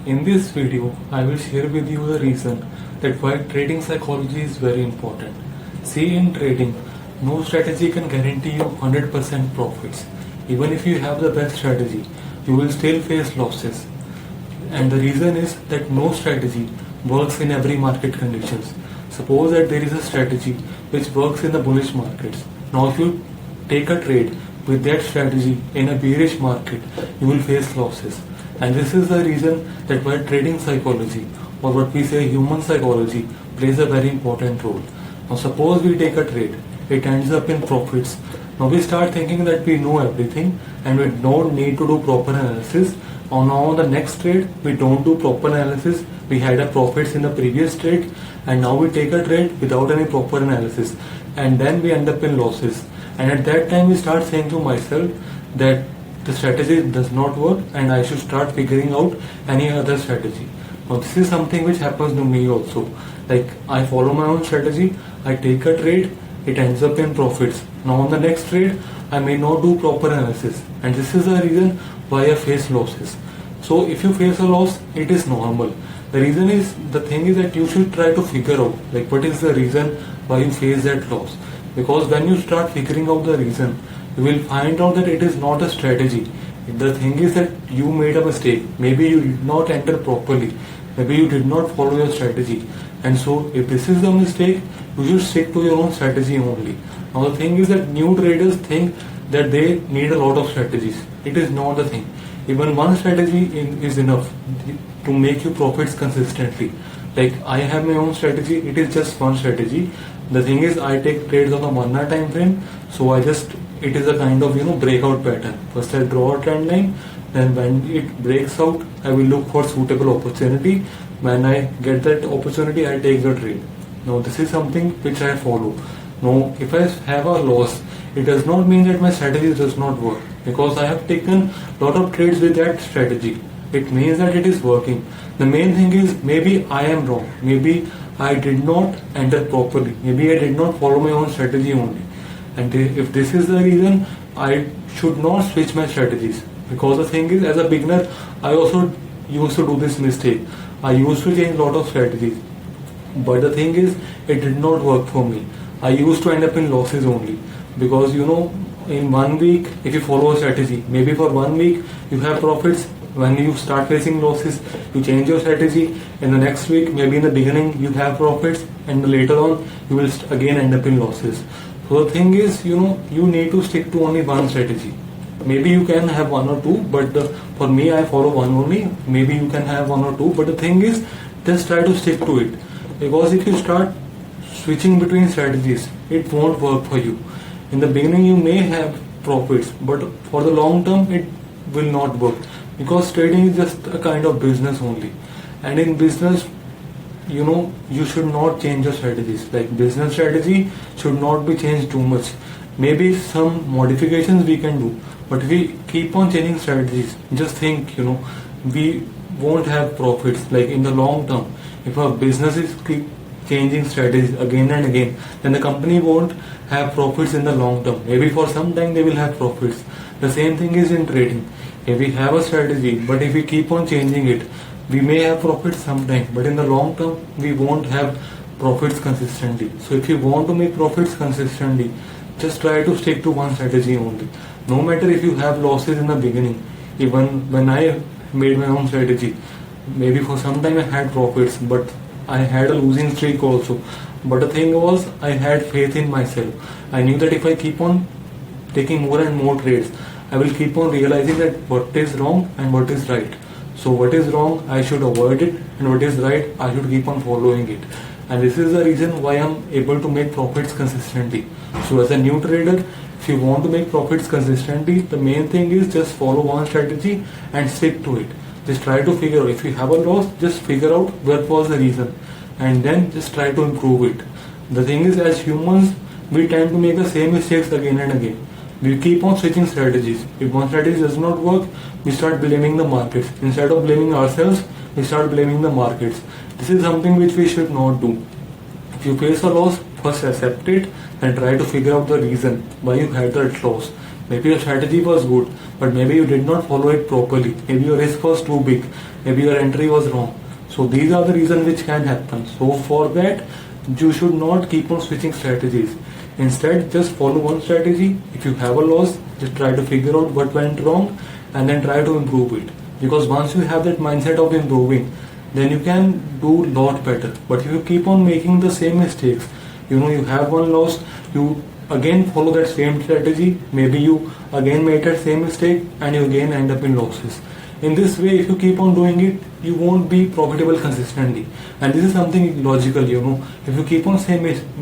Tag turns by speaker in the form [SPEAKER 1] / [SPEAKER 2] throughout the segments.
[SPEAKER 1] In this video, I will share with you the reason that why trading psychology is very important. See, in trading, no strategy can guarantee you 100% profits. Even if you have the best strategy, you will still face losses. And the reason is that no strategy works in every market conditions. Suppose that there is a strategy which works in the bullish markets. Now if you take a trade with that strategy in a bearish market, you will face losses. And this is the reason that why trading psychology, or what we say human psychology, plays a very important role. Now suppose we take a trade, it ends up in profits. Now we start thinking that we know everything and we don't need to do proper analysis. On now the next trade, we don't do proper analysis. We had a profits in the previous trade and now we take a trade without any proper analysis, and then we end up in losses. And at that time we start saying to myself that the strategy does not work and I should start figuring out any other strategy. Now this is something which happens to me also. Like, I follow my own strategy, I take a trade, it ends up in profits. Now on the next trade, I may not do proper analysis, and this is the reason why I face losses. So if you face a loss, it is normal. The reason is, the thing is that you should try to figure out like what is the reason why you face that loss. Because when you start figuring out the reason, you will find out that it is not a strategy. The thing is that you made a mistake. Maybe you did not enter properly. Maybe you did not follow your strategy. And so if this is the mistake, you should stick to your own strategy only. Now the thing is that new traders think that they need a lot of strategies. It is not the thing. Even one strategy is enough to make you profits consistently. Like, I have my own strategy, it is just one strategy. The thing is, I take trades on a 1 hour time frame, so it is a kind of breakout pattern. First I draw a trend line, then when it breaks out, I will look for suitable opportunity. When I get that opportunity, I take the trade. Now this is something which I follow. Now if I have a loss, it does not mean that my strategy does not work, because I have taken lot of trades with that strategy. It means that it is working. The main thing is, maybe I am wrong. Maybe I did not enter properly. Maybe I did not follow my own strategy only. And if this is the reason, I should not switch my strategies. Because the thing is, as a beginner, I also used to do this mistake. I used to change a lot of strategies. But the thing is, it did not work for me. I used to end up in losses only. Because in 1 week, if you follow a strategy, maybe for 1 week you have profits. When you start facing losses, you change your strategy. In the next week, maybe in the beginning you have profits, and later on you will again end up in losses. So the thing is, you need to stick to only one strategy. Maybe you can have one or two, but for me, I follow one only. Maybe you can have one or two, but the thing is, just try to stick to it. Because if you start switching between strategies, it won't work for you. In the beginning, you may have profits, but for the long term, it will not work. Because trading is just a kind of business only. And in business, you should not change your strategies. Like, business strategy should not be changed too much. Maybe some modifications we can do, but if we keep on changing strategies, just think, we won't have profits like in the long term. If our businesses keep changing strategies again and again, then the company won't have profits in the long term. Maybe for some time they will have profits. The same thing is in trading. If we have a strategy, but if we keep on changing it, we may have profits sometime, but in the long term, we won't have profits consistently. So if you want to make profits consistently, just try to stick to one strategy only. No matter if you have losses in the beginning. Even when I made my own strategy, maybe for some time I had profits, but I had a losing streak also. But the thing was, I had faith in myself. I knew that if I keep on taking more and more trades, I will keep on realizing that what is wrong and what is right. So what is wrong, I should avoid it, and what is right, I should keep on following it. And this is the reason why I'm able to make profits consistently. So as a new trader, if you want to make profits consistently, the main thing is just follow one strategy and stick to it. Just try to figure out, if you have a loss, just figure out what was the reason, and then just try to improve it. The thing is, as humans, we tend to make the same mistakes again and again. We keep on switching strategies. If one strategy does not work, we start blaming the markets. Instead of blaming ourselves, we start blaming the markets. This is something which we should not do. If you face a loss, first accept it and try to figure out the reason why you had that loss. Maybe your strategy was good, but maybe you did not follow it properly. Maybe your risk was too big. Maybe your entry was wrong. So these are the reasons which can happen. So for that, you should not keep on switching strategies. Instead, just follow one strategy. If you have a loss, just try to figure out what went wrong and then try to improve it. Because once you have that mindset of improving, then you can do a lot better. But if you keep on making the same mistakes, you have one loss, you again follow that same strategy, maybe you again made that same mistake and you again end up in losses. In this way, if you keep on doing it, you won't be profitable consistently. And this is something logical, if you keep on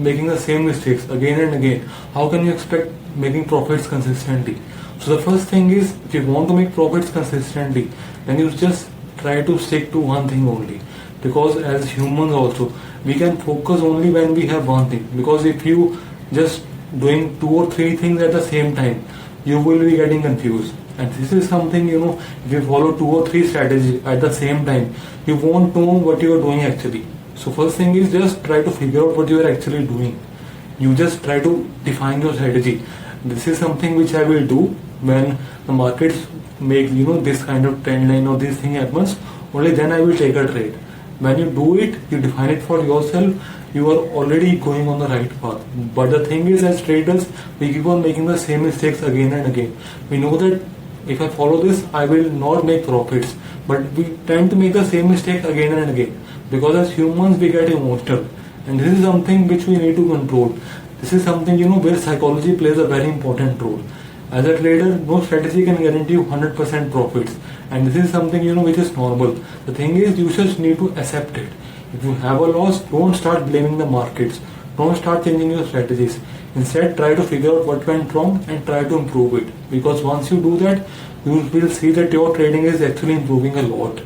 [SPEAKER 1] making the same mistakes again and again, how can you expect making profits consistently? So the first thing is, if you want to make profits consistently, then you just try to stick to one thing only. Because as humans also, we can focus only when we have one thing. Because if you just doing 2 or 3 things at the same time, you will be getting confused. And this is something, if you follow 2 or 3 strategies at the same time, you won't know what you are doing actually. So first thing is, just try to figure out what you are actually doing. You just try to define your strategy. This is something which I will do when the markets make, this kind of trend line or this thing happens. Only then I will take a trade. When you do it, you define it for yourself, you are already going on the right path. But the thing is, as traders, we keep on making the same mistakes again and again. We know that if I follow this, I will not make profits. But we tend to make the same mistake again and again. Because as humans, we get emotional. And this is something which we need to control. This is something, where psychology plays a very important role. As a trader, no strategy can guarantee you 100% profits. And this is something, which is normal. The thing is, you just need to accept it. If you have a loss, don't start blaming the markets. Don't start changing your strategies. Instead, try to figure out what went wrong and try to improve it. Because once you do that, you will see that your trading is actually improving a lot.